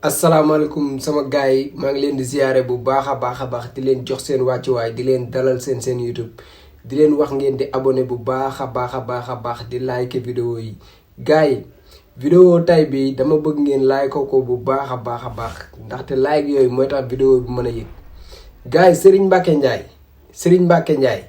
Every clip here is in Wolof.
asalaamaaleykum sama gars yi maa ngi leen di ziare bu baax a baax di leen jox seen wàccuwaay di leen dalal seen YouTube di leen wax ngeen di abonné bu baax a baax di like vidéo yi gars yi vidéo tay bi dama bëgg ngeen like ko bu baax a baax ndaxte like yooyu mooy tax vidéo bi mën a yëg gars yi Serigne Mbacké Ndiaye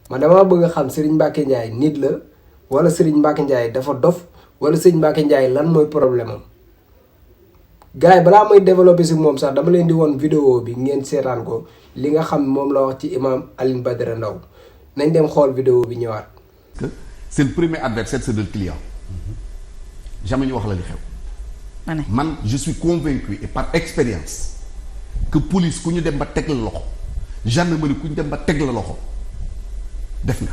man dama bëgg a xam Serigne Mbacké Ndiaye nit la wala Serigne Mbacké Ndiaye dafa dof wala Serigne Mbacké Ndiaye lan mooy problème am gars yi balaa may développé si moom sax dama leen di woon vidéo bi ngeen seetaan ko li nga xam moom la wax ci imam Alioune Badara Ndao nañ dem xool vidéo bi ñëwaat. c'est le premier adversaire, c'est le client. Jamais ñu wax la li xew. Man je suis convaincu et par expérience que police ku ñu dem ba teg la loxo gendarmerie ku ñu dem ba teg la loxo def nga.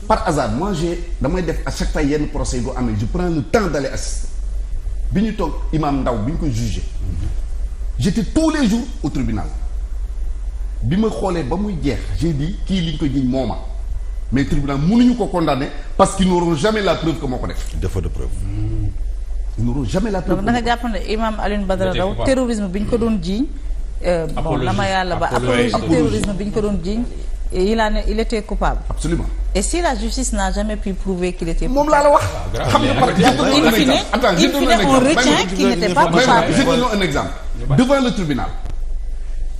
Par hasard moi damay def à chaque fois yenn procès yi amee je prends le temps d'aller assister. bi ñu toog imam Ndao bi ñu koy jugé j'étais tous les jours au tribunal bi ma xoolee ba muy jeex j'ai dit kii li ñu koy jiñ mooma mais tribunal mënuñu ko condamner parce qu'ils n'auront jamais la preuve que moo ko def. Défaut de preuve. Ils n'auront jamais la preuve. donc da nga jàpp ne imam Alioune Badara Ndao terrorisme bi ñu ko doon jiiñ. bon dama yàlla ba apologie terrorisme bi ñu ko doon jiiñ. il était coupable. Absolument. Et si la justice n'a jamais pu prouver qu'il était coupable. moom laa la wax. xam nga par exemple on retient qu'il n'était pas coupable. Je donne un exemple. Devant le tribunal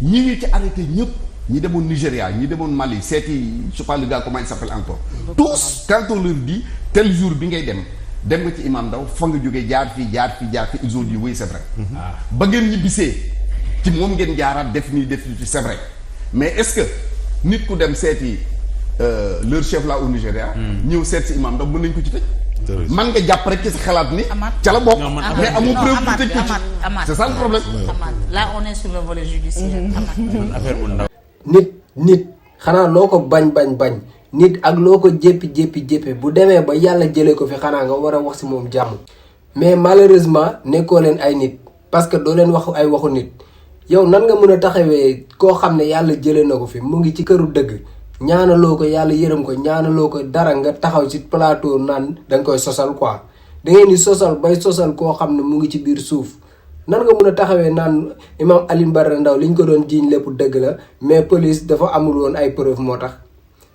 ñi ñu ci arrêté ñëpp ñi demoon Nigéria ñi demoon Mali seeti je sais pas le gars comment il s'appelle encore. Tous quand on leur dit tel jour bi ngay dem nga ci imam Ndao fa nga jógee jaar fii ils ont dit oui c'est vrai. ba ngeen ñibbisee ci moom ngeen jaaraat def nii c'est vrai mais est-ce que nit ku dem seeti leur chef là au Nigeria. ñëw seet si imam Ndao mën nañ ko ci tëj. man nga jàpp rek ci sa xalaat ni. ca la bokk mais amul preuve bu tëj ko ci. c'est ça le problème. Là on est sur le volet judiciaire. nit xanaa loo ko bañ nit ak loo ko jéppi bu demee ba yàlla jëlee ko fi xanaa nga war a wax si moom jàmm. mais malheureusement nekkoo leen ay nit parce que doo leen wax ay waxu nit yow nan nga mën a taxawee koo xam ne yàlla jëlee na ko fi mu ngi ci këru dëgg. ñaanaloo ko yàlla yërëm ko ñaanaloo ko dara nga taxaw ci plateau naan danga koy sosal quoi da ngeen di sosal bay sosal koo xam ne mu ngi ci biir suuf nan nga mun a taxawee naan imam Alioune Badara Ndao li ñu ko doon jiiñ lépp dëgg la mais police dafa amul woon ay preuve moo tax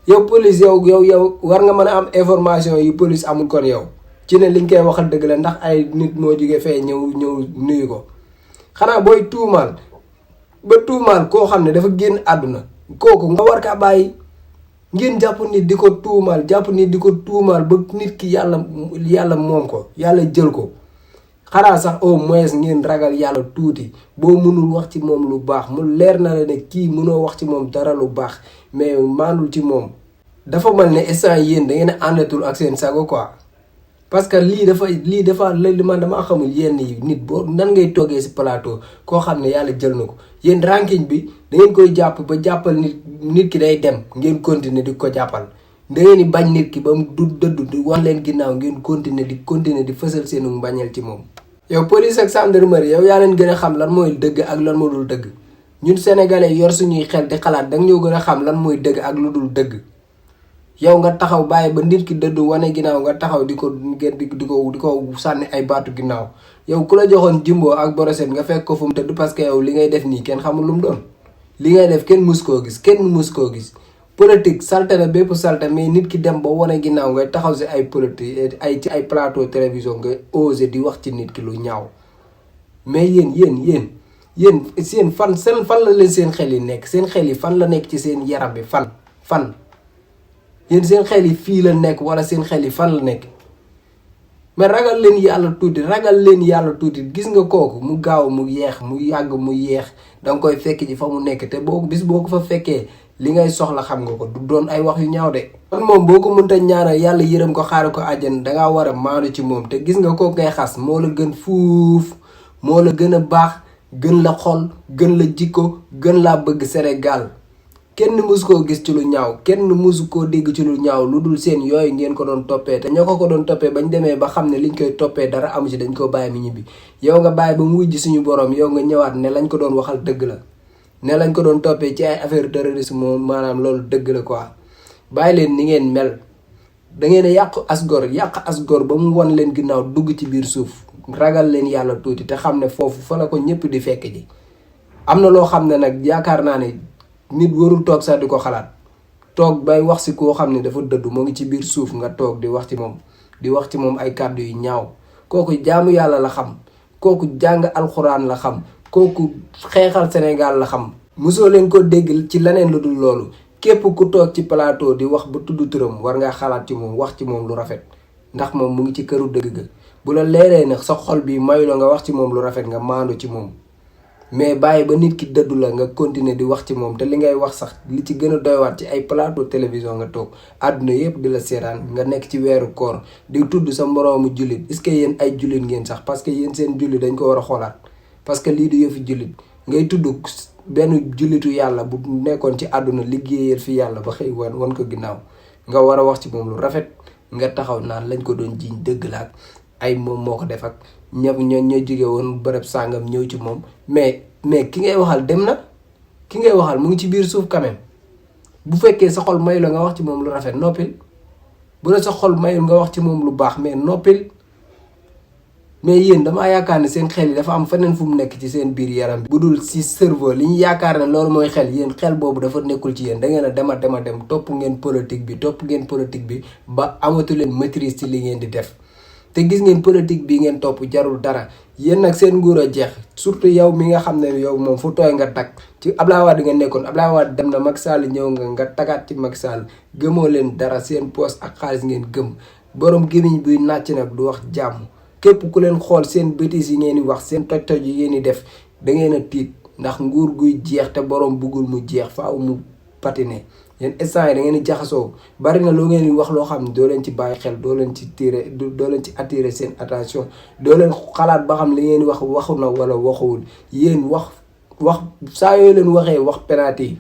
yow police yow war nga mën a am information yi police amul kon yow ci ne liñ koy waxal dëgg la ndax ay nit moo jógee fee ñëw nuyu ko xanaa booy tuumaal koo xam ne dafa génn àdduna kooku nga war kaa bàyyi. ngeen jàpp nit di ko tuumaal ba nit ki yàlla moom ko yàlla jël ko xanaa sax au moins ngeen ragal yàlla tuuti boo mënul wax ci moom lu baax mu leer na la ne kii mënoo wax ci moom dara lu baax mais maanul ci moom dafa mel ne instant yéen da ngeen a àndatul ak seen sago quoi parce que lii dafa man damaa xamul yenn yi nit boo nan ngay toogee si plateau koo xam ne yàlla jël na ko yéen ranking bi da ngeen koy jàpp ba jàppal nit ki day dem ngeen continuer di ko jàppal da ngeen di bañ nit ki ba mu du dëddu di wax leen ginnaaw ngeen continuer di fësal seenu mbañeel ci moom. yow police ak gendarmerie yow yaa leen gën a xam lan mooy dëgg ak lan moo dul dëgg ñun sénégalais yor suñuy xel di xalaat danga ñoo gën a xam lan mooy dëgg ak lu dul dëgg. yow nga taxaw bàyyi ba nit ki dëdd wane ginnaaw nga taxaw di ko sànni ay baatu ginnaaw yow ku la joxoon Jimbo ak Brossette nga fekk ko fu mu tëdd parce que yow li ngay def nii kenn xamul lu mu doon li ngay def kenn mus koo gis politique salte na bépp salte mais nit ki dem ba wane ginnaaw ngay taxaw si ay politique ci ay plateau télévision nga osé di wax ci nit ki lu ñaaw mais yéen seen fan la leen seen xel yi nekk seen xel yi fan la nekk ci seen yaram bi fan yéen seen xel yi fii la nekk wala seen xel yi fan la nekk mais ragal leen yàlla tuuti gis nga kooku mu gaaw mu yeex mu yàgg mu yeex danga koy fekk ji fa mu nekk te boo ko fa fekkee li ngay soxla xam nga ko du doon ay wax yu ñaaw de. kon moom boo ko mënta ñaanal yàlla yërëm ko xaare ko àjjana dangaa war a maanu ci moom te gis nga kooku ngay xas moo la gën fuuf moo la gën a baax gën la xol gën la jikko gën laa bëgg Sénégal. kenn musu koo gis ci lu ñaaw kenn musu koo dégg ci lu ñaaw lu dul seen yooyu ngeen ko doon toppee te ñoo ko doon toppee bañ demee ba xam ne liñ koy toppee dara amu ci dañ koo bàyyi mi ñibbi yow nga bàyyi ba mu wujj suñu borom yow nga ñëwaat ne lañ ko doon waxal dëgg la ne lañ ko doon toppee ci ay affaire terrorisme moom maanaam loolu dëgg la quoi bàyyi leen ni ngeen mel da ngeen a yàq as gor ba mu won leen ginnaaw dugg ci biir suuf ragal leen yàlla tuuti te xam ne foofu fa la ko ñëpp di fekk ji. am na loo xam ne nag yaakaar naa ne nit warul toog sax di ko xalaat toog bay wax si koo xam ne dafa dëddu moo ngi ci biir suuf nga toog di wax ci moom di wax ci moom ay kàddu yu ñaaw kooku jaamu yàlla la xam kooku jàng alxuraan la xam kooku xeexal Sénégal la xam. mosoo leen ko dégg ci leneen lu dul loolu képp ku toog ci plateau di wax ba tudd turam war ngaa xalaat ci moom wax ci moom lu rafet ndax moom mu ngi ci këru dëgg ga bu la leeree nag sa xol bi mayuloo nga wax ci moom lu rafet nga maandu ci moom. mais bàyyi ba nit ki dëddu la nga continuer di wax ci moom te li ngay wax sax li ci gën a doywaat ci ay plateau télévision nga toog àdduna yëpp di la seetaan nga nekk ci weeru koor di tudd sa moroomu jullit est-ce que yéen ay jullit ngeen sax parce que yéen seen jullit dañ ko war a xoolaat parce que lii du yëfi jullit ngay tudd benn jullitu yàlla bu nekkoon ci àdduna liggéeyal fi yàlla ba xëy wan ko ginnaaw nga war a wax ci moom lu rafet nga taxaw naan lañ ko doon jiiñ dëgg la ak ay moom moo ko def ak ñëpp ñoo jóge woon bërëb sàngam ñëw ci moom mais ki ngay waxal dem na ki ngay waxal mu ngi ci biir suuf quand même bu fekkee sa xol mayu la nga wax ci moom lu rafet noppil bu la sa xol mayul nga wax ci moom lu baax mais noppil mais yéen damaa yaakaar ne seen xel yi dafa am feneen fu mu nekk ci seen biir yaram bi bu dul si cerveau li ñu yaakaar ne loolu mooy xel yéen xel boobu dafa nekkul ci yéen da ngeen a dem topp ngeen politique bi ba amatu leen maîtrise ci li ngeen di def te gis ngeen politique bi ngeen topp jarul dara yéen nag seen nguur a jeex surtout yow mi nga xam ne yow moom fu tooy nga tag ci Abdoulaye Wade nga nekkoon Abdoulaye Wade dem na Macky Sall ñëw nga tagaat ci Macky Sall gëmoo leen dara seen poste ak xaalis ngeen gëm borom gémmiñ buy nàcc nag du wax jàmm képp ku leen xool seen bêtises yi ngeen di wax seen toj-toj yi ngeen di def da ngeen a tiit ndax nguur guy jeex te borom buggul mu jeex faaw mu patiner yéen instant yi da ngeen di jaxasoo bari na loo ngeen di wax loo xam ne doo leen ci bàyyi xel doo leen ci attirer seen attention doo leen xalaat ba xam li ngeen di wax waxu na wala waxuwul yéen wax saa yoo leen waxee wax penalty yi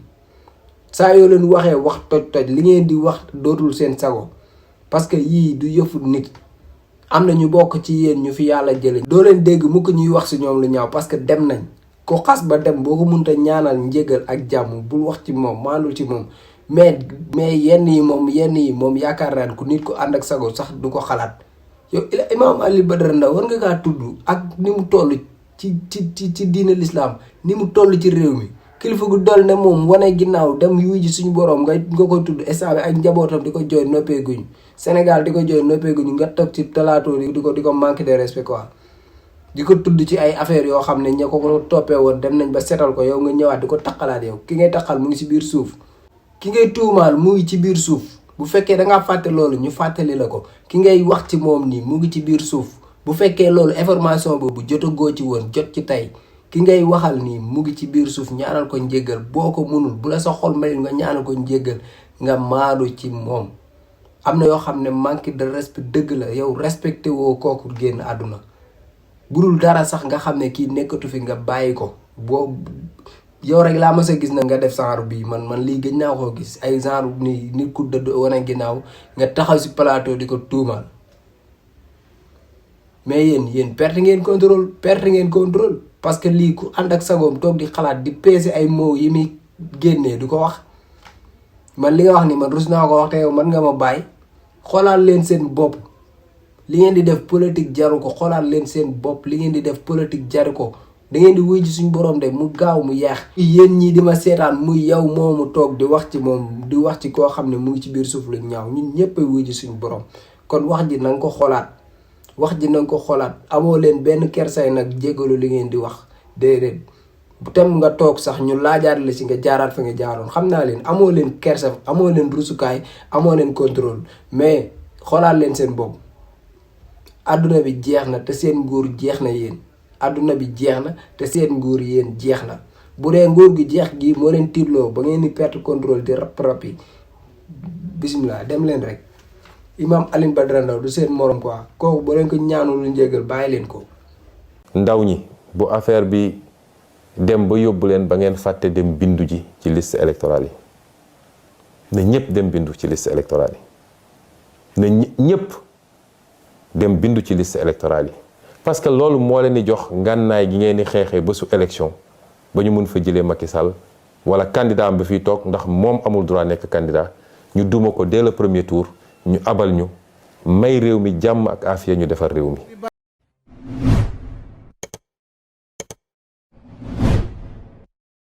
saa yoo leen waxee wax toj-toj li ngeen di wax dootul seen sago parce que yii du yëfu nit. am na ñu bokk ci yéen ñu fi yàlla jële doo leen dégg mukk ñuy wax si ñoom lu ñaaw parce que dem nañ ko xas ba dem boo ko mënta ñaanal njégal ak jàmm bul wax ci moom maanul ci moom mais yenn yi moom yaakaar naan ku nit ko ànd ak sago sax du ko xalaat yow Imam Alioune Badara Ndao war nga kaa tudd ak ni mu toll ci diine l'islam ni mu toll ci réew mi kilifa gu dol ne moom wane ginnaaw dem yuy ji suñu borom nga koy tudd instant bi ak njabootam di ko jooy noppeeguñ Sénégal di ko jooy noppeeguñ nga toog ci talaatoo di ko manque de respect quoi di ko tudd ci ay affaires yoo xam ne ña ko toppee woon dem nañ ba setal ko yow nga ñëwaat di ko taqalaat yow ki ngay taqal mu ngi ci biir suuf ki ngay tuumaal mu ngi ci biir suuf bu fekkee dangaa fàtte loolu ñu fàttali la ko ki ngay wax ci moom nii mu ngi ci biir suuf bu fekkee loolu information boobu jotagoo ci woon jot ci tey ki ngay waxal nii mu ngi ci biir suuf ñaanal ko njéggal boo ko mënul bu la sa xol mayul nga ñaanal ko njéggal nga maadu ci moom am na yoo xam ne manque de respect dëgg la yow respecté woo kooku génn àdduna bu dul dara sax nga xam ne kii nekkatu fi nga bàyyi ko boo yow rek laa mës a gis na nga def genre bii man lii gëj naa koo gis ay genre ni nit ku dëdd wane ginnaaw nga taxaw si plateau di ko tuumal mais yéen perte ngeen contrôle parce que lii ku ànd ak sagoom toog di xalaat di peese ay mots yi muy génnee du ko wax man li nga wax ni man rus naa ko wax te yow man nga ma bàyyi xoolaat leen seen bopp li ngeen di def politique jaru ko xoolaat leen seen bopp li ngeen di def politique jaru ko da ngeen di wuy ji suñu borom de mu gaaw mu yeex yéen ñii di ma seetaan muy yow moomu toog di wax ci moom di wax ci koo xam ne mu ngi ci biir suuf lu ñaaw ñun ñëpp a wuy ji suñu borom kon wax ji na nga ko xoolaat amoo leen benn kersay nag jégalu li ngeen di wax déedéet bu tem nga toog sax ñu laajaat la ci nga jaaraat fa nga jaaroon xam naa leen amoo leen kersa amoo leen rusukaay amoo leen contrôle mais xoolaat leen seen bopp adduna bi jeex na te seen nguur jeex na yéen adduna bi jeex na te seen nguur yéen jeex na bu dee nguur gi jeex gi moo leen tiitloo ba ngeen di perte contrôle di rap yi bismillah dem leen rek Imam Alioune Badara Ndao du seen morom quoi kooku boo leen ko ñaanul lu njégal bàyyi leen ko. ndaw ñi bu affaire bi dem ba yóbbu leen ba ngeen fàtte dem bindu ji ci liste électorale yi na ñëpp dem bindu ci liste électorale yi na ñëpp dem bindu ci liste électorale yi parce que loolu moo leen di jox ngànnaay gi ngeen di xeexee ba su élection ba ñu mun fa jëlee Macky Sall wala candidat am ba fiy toog ndax moom amul droit nekk candidat ñu duma ko dès le premier tour ñu abal ñu may réew mi jàmm ak afiya ñu defar réew mi